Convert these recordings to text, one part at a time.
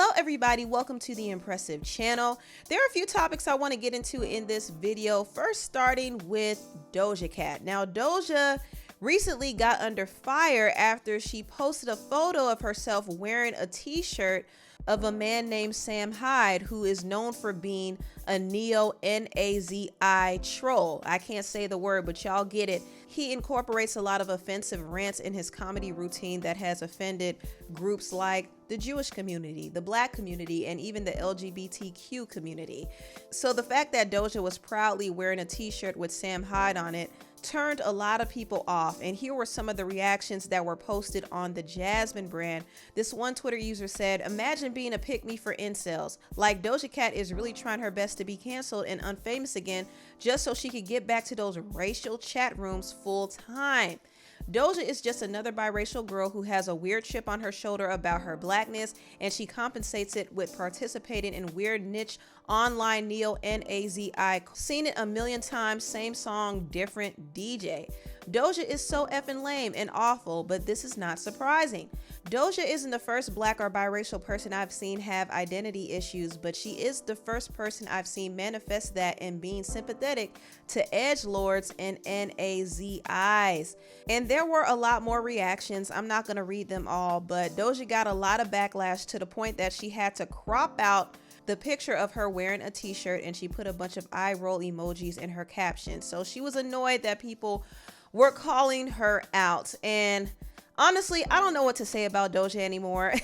Hello everybody, welcome to the Empressive channel. There are a few topics I want to get into in this video. First, starting with Doja Cat. Now, Doja recently got under fire after she posted a photo of herself wearing a t-shirt of a man named Sam Hyde, who is known for being a neo-Nazi troll. I can't say the word, but y'all get it. He incorporates a lot of offensive rants in his comedy routine that has offended groups like the Jewish community, the Black community, and even the LGBTQ community. So the fact that Doja was proudly wearing a t-shirt with Sam Hyde on it turned a lot of people off, and here were some of the reactions that were posted on the Jasmine brand. This one Twitter user said, "Imagine being a pick-me for incels. Like, Doja Cat is really trying her best to be canceled and unfamous again just so she could get back to those racial chat rooms full time. Doja is just another biracial girl who has a weird chip on her shoulder about her blackness, and she compensates it with participating in weird niche online neo-Nazi. Seen it a million times, same song, different DJ. Doja is so effing lame and awful, but this is not surprising. Doja isn't the first Black or biracial person I've seen have identity issues, but she is the first person I've seen manifest that in being sympathetic to edgelords and Nazis." And there were a lot more reactions. I'm not going to read them all, but Doja got a lot of backlash to the point that she had to crop out the picture of her wearing a t-shirt, and she put a bunch of eye roll emojis in her caption. So she was annoyed that people were calling her out. And honestly, I don't know what to say about Doja anymore.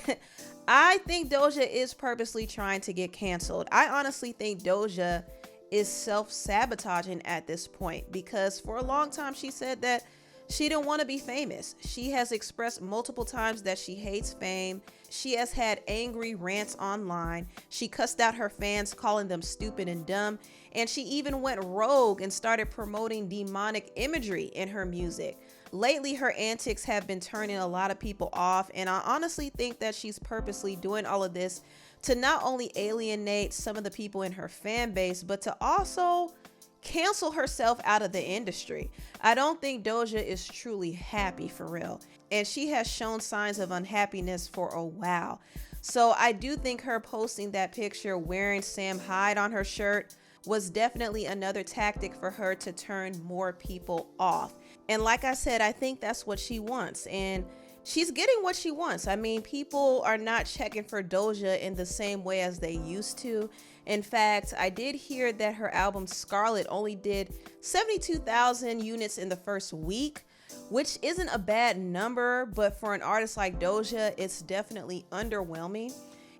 I think Doja is purposely trying to get canceled. I honestly think Doja is self-sabotaging at this point, because for a long time she said that she didn't want to be famous. She has expressed multiple times that she hates fame. She has had angry rants online. She cussed out her fans, calling them stupid and dumb. And she even went rogue and started promoting demonic imagery in her music. Lately, her antics have been turning a lot of people off, and I honestly think that she's purposely doing all of this to not only alienate some of the people in her fan base, but to also cancel herself out of the industry. I don't think Doja is truly happy for real, and she has shown signs of unhappiness for a while. So I do think her posting that picture wearing Sam Hyde on her shirt was definitely another tactic for her to turn more people off. And like I said, I think that's what she wants, and she's getting what she wants. I mean, people are not checking for Doja in the same way as they used to. In fact, I did hear that her album Scarlet only did 72,000 units in the first week, which isn't a bad number, but for an artist like Doja, it's definitely underwhelming.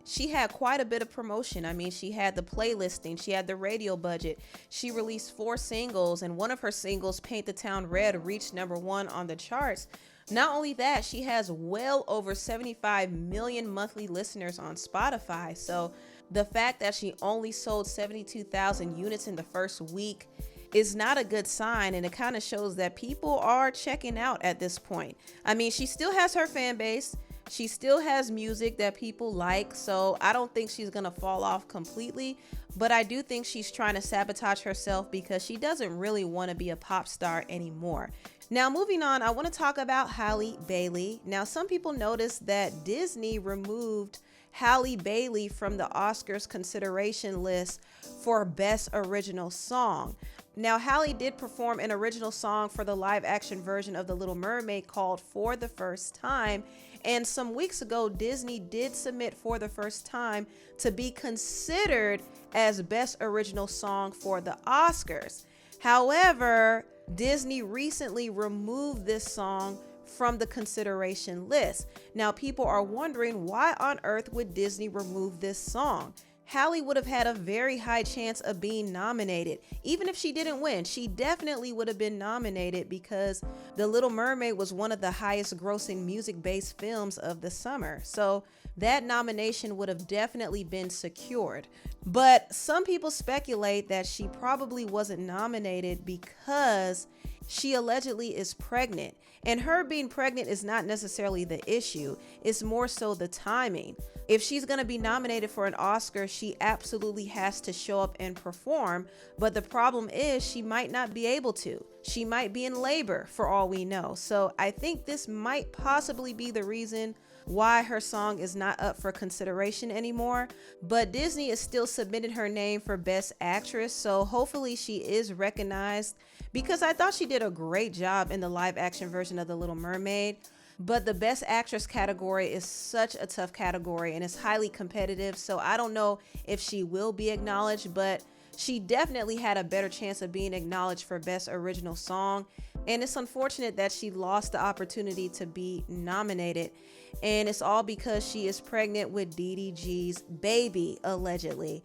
She had quite a bit of promotion. I mean, she had the playlisting, she had the radio budget. She released 4 singles, and one of her singles, Paint the Town Red, reached #1 on the charts. Not only that, she has well over 75 million monthly listeners on Spotify. So the fact that she only sold 72,000 units in the first week is not a good sign, and it kind of shows that people are checking out at this point. I mean, she still has her fan base. She still has music that people like, so I don't think she's gonna fall off completely, but I do think she's trying to sabotage herself because she doesn't really want to be a pop star anymore. Now, moving on, I want to talk about Halle Bailey. Now, some people noticed that Disney removed Halle Bailey from the Oscars consideration list for Best Original Song. Now, Halle did perform an original song for the live action version of The Little Mermaid called For the First Time. And some weeks ago, Disney did submit For the First Time to be considered as Best Original Song for the Oscars. However, Disney recently removed this song from the consideration list. Now, people are wondering, why on earth would Disney remove this song? Halle would have had a very high chance of being nominated. Even if she didn't win, she definitely would have been nominated because The Little Mermaid was one of the highest grossing music-based films of the summer. So that nomination would have definitely been secured. But some people speculate that she probably wasn't nominated because she allegedly is pregnant. And her being pregnant is not necessarily the issue. It's more so the timing. If she's going to be nominated for an Oscar, she absolutely has to show up and perform. But the problem is she might not be able to. She might be in labor for all we know. So I think this might possibly be the reason why her song is not up for consideration anymore, but Disney is still submitting her name for Best Actress, so hopefully she is recognized, because I thought she did a great job in the live action version of The Little Mermaid. But the Best Actress category is such a tough category and it's highly competitive, so I don't know if she will be acknowledged, but she definitely had a better chance of being acknowledged for Best Original Song. And it's unfortunate that she lost the opportunity to be nominated. And it's all because she is pregnant with DDG's baby, allegedly.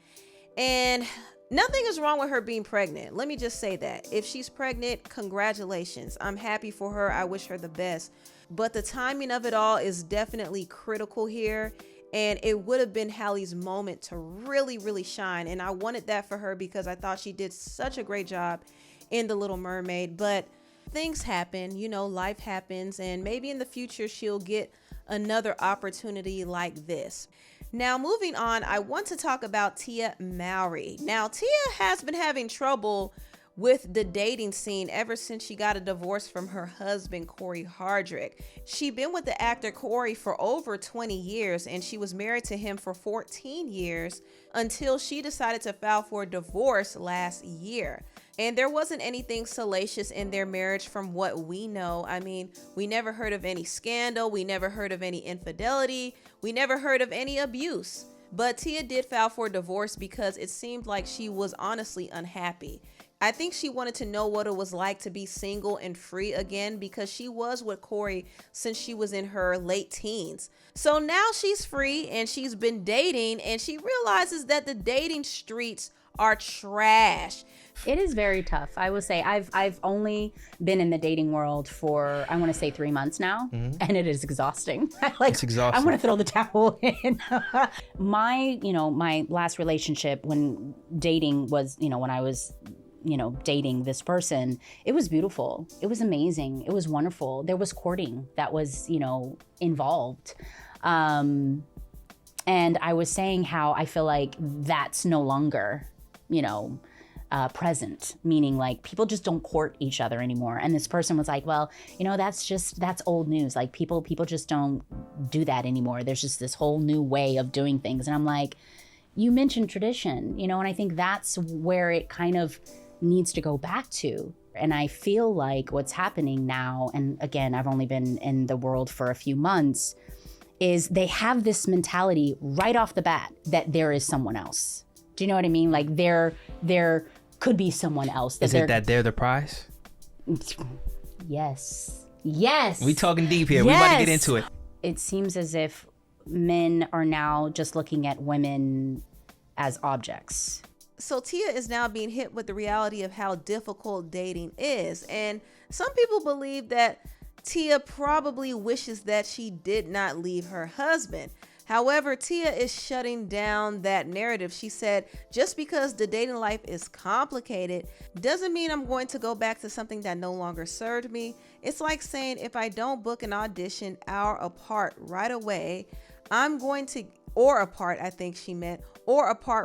And nothing is wrong with her being pregnant. Let me just say that. If she's pregnant, congratulations. I'm happy for her. I wish her the best. But the timing of it all is definitely critical here. And it would have been Halle's moment to really, really shine. And I wanted that for her because I thought she did such a great job in The Little Mermaid. But things happen, you know, life happens. And maybe in the future, she'll get another opportunity like this. Now, moving on, I want to talk about Tia Mowry. Now, Tia has been having trouble with the dating scene ever since she got a divorce from her husband, Corey Hardrick. She'd been with the actor Corey for over 20 years, and she was married to him for 14 years until she decided to file for divorce last year. And there wasn't anything salacious in their marriage from what we know. I mean, we never heard of any scandal. We never heard of any infidelity. We never heard of any abuse. But Tia did file for divorce because it seemed like she was honestly unhappy. I think she wanted to know what it was like to be single and free again, because she was with Corey since she was in her late teens. So now she's free and she's been dating, and she realizes that the dating streets are trash. It is very tough. I will say I've only been in the dating world for, I want to say 3 months now, and it is exhausting. It's exhausting. I want to throw the towel in. My last relationship when dating was, when I was dating this person, it was beautiful. It was amazing. It was wonderful. There was courting that was, involved. And I was saying how I feel like that's no longer, present, meaning like people just don't court each other anymore. And this person was like, well, that's old news. Like people just don't do that anymore. There's just this whole new way of doing things. And I'm like, you mentioned tradition, and I think that's where it kind of needs to go back to. And I feel like what's happening now, and again, I've only been in the world for a few months, is they have this mentality right off the bat that there is someone else. Do you know what I mean? Like there could be someone else. Is it that they're the prize? Yes. We talking deep here. Yes. We about to get into it. It seems as if men are now just looking at women as objects. So Tia is now being hit with the reality of how difficult dating is. And some people believe that Tia probably wishes that she did not leave her husband. However, Tia is shutting down that narrative. She said, just because the dating life is complicated doesn't mean I'm going to go back to something that no longer served me. It's like saying if I don't book an audition hour apart right away, apart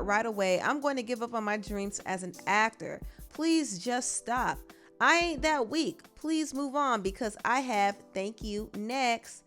right away, I'm going to give up on my dreams as an actor. Please just stop. I ain't that weak. Please move on because I have thank you next.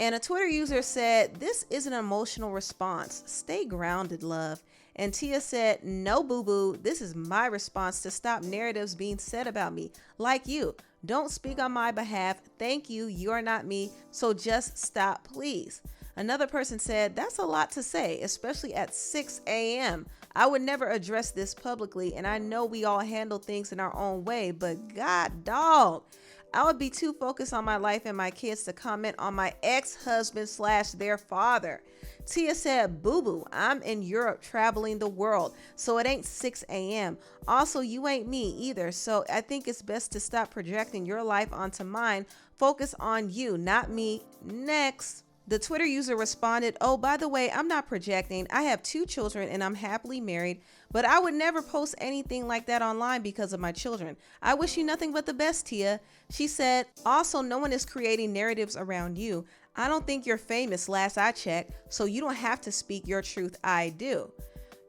And a Twitter user said, this is an emotional response. Stay grounded, love. And Tia said, no, boo-boo. This is my response to stop narratives being said about me. Like you. Don't speak on my behalf. Thank you. You're not me. So just stop, please. Another person said, that's a lot to say, especially at 6 a.m. I would never address this publicly, and I know we all handle things in our own way, but God dog, I would be too focused on my life and my kids to comment on my ex-husband / their father. Tia said, boo-boo, I'm in Europe traveling the world, so it ain't 6 a.m. Also, you ain't me either, so I think it's best to stop projecting your life onto mine. Focus on you, not me. Next. The Twitter user responded, oh, by the way, I'm not projecting. I have 2 children and I'm happily married, but I would never post anything like that online because of my children. I wish you nothing but the best, Tia. She said, also, no one is creating narratives around you. I don't think you're famous last I checked, so you don't have to speak your truth. I do.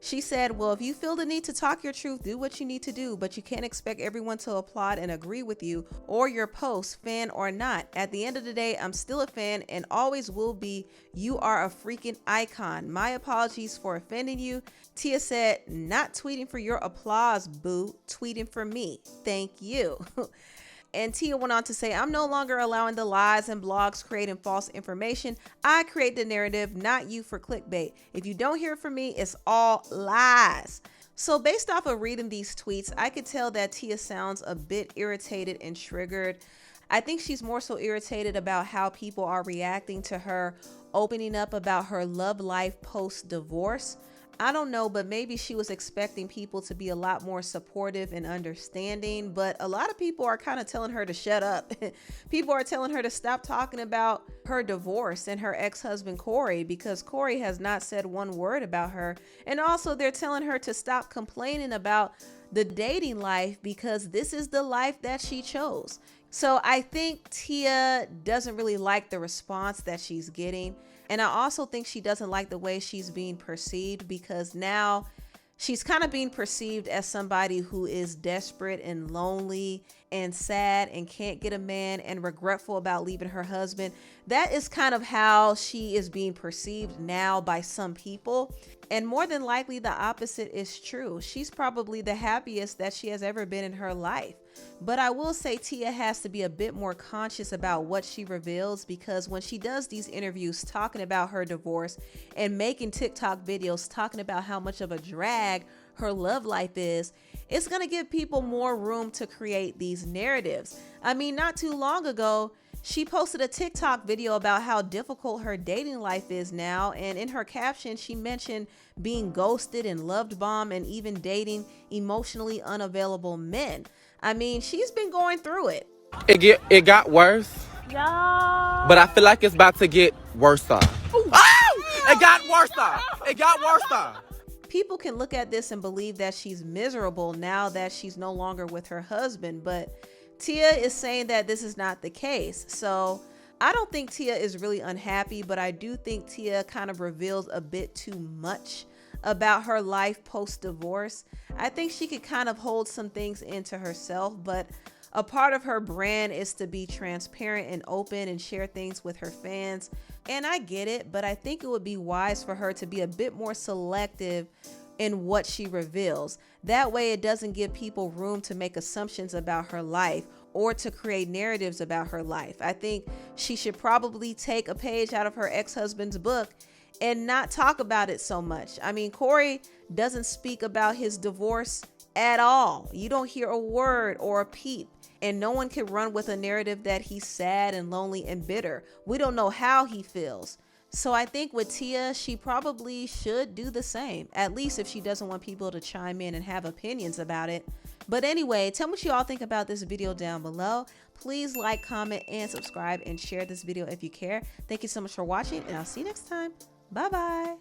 She said, well, if you feel the need to talk your truth, do what you need to do, but you can't expect everyone to applaud and agree with you or your post, fan or not. At the end of the day, I'm still a fan and always will be. You are a freaking icon. My apologies for offending you. Tia said, not tweeting for your applause, boo, tweeting for me. Thank you. And Tia went on to say, I'm no longer allowing the lies and blogs creating false information. I create the narrative, not you for clickbait. If you don't hear from me, it's all lies. So based off of reading these tweets, I could tell that Tia sounds a bit irritated and triggered. I think she's more so irritated about how people are reacting to her opening up about her love life post-divorce. I don't know, but maybe she was expecting people to be a lot more supportive and understanding, but a lot of people are kind of telling her to shut up. People are telling her to stop talking about her divorce and her ex-husband Corey, because Corey has not said one word about her. And also they're telling her to stop complaining about the dating life because this is the life that she chose. So I think Tia doesn't really like the response that she's getting. And I also think she doesn't like the way she's being perceived, because now she's kind of being perceived as somebody who is desperate and lonely and sad and can't get a man and regretful about leaving her husband. That is kind of how she is being perceived now by some people. And more than likely, the opposite is true. She's probably the happiest that she has ever been in her life. But I will say Tia has to be a bit more conscious about what she reveals, because when she does these interviews talking about her divorce and making TikTok videos talking about how much of a drag her love life is, it's going to give people more room to create these narratives. I mean, not too long ago, she posted a TikTok video about how difficult her dating life is now. And in her caption, she mentioned being ghosted and loved bombed and even dating emotionally unavailable men. I mean, she's been going through it. It got worse, but I feel like it's about to get worse. Oh! It got worse. It got worse. People can look at this and believe that she's miserable now that she's no longer with her husband, but Tia is saying that this is not the case. So I don't think Tia is really unhappy, but I do think Tia kind of reveals a bit too much about her life post-divorce. I think she could kind of hold some things into herself, but a part of her brand is to be transparent and open and share things with her fans. And I get it, but I think it would be wise for her to be a bit more selective in what she reveals. That way it doesn't give people room to make assumptions about her life or to create narratives about her life. I think she should probably take a page out of her ex-husband's book and not talk about it so much. I mean, Corey doesn't speak about his divorce at all. You don't hear a word or a peep, and no one can run with a narrative that he's sad and lonely and bitter. We don't know how he feels. So I think with Tia, she probably should do the same, at least if she doesn't want people to chime in and have opinions about it. But anyway, tell me what you all think about this video down below. Please like, comment, and subscribe, and share this video if you care. Thank you so much for watching, and I'll see you next time. Bye-bye.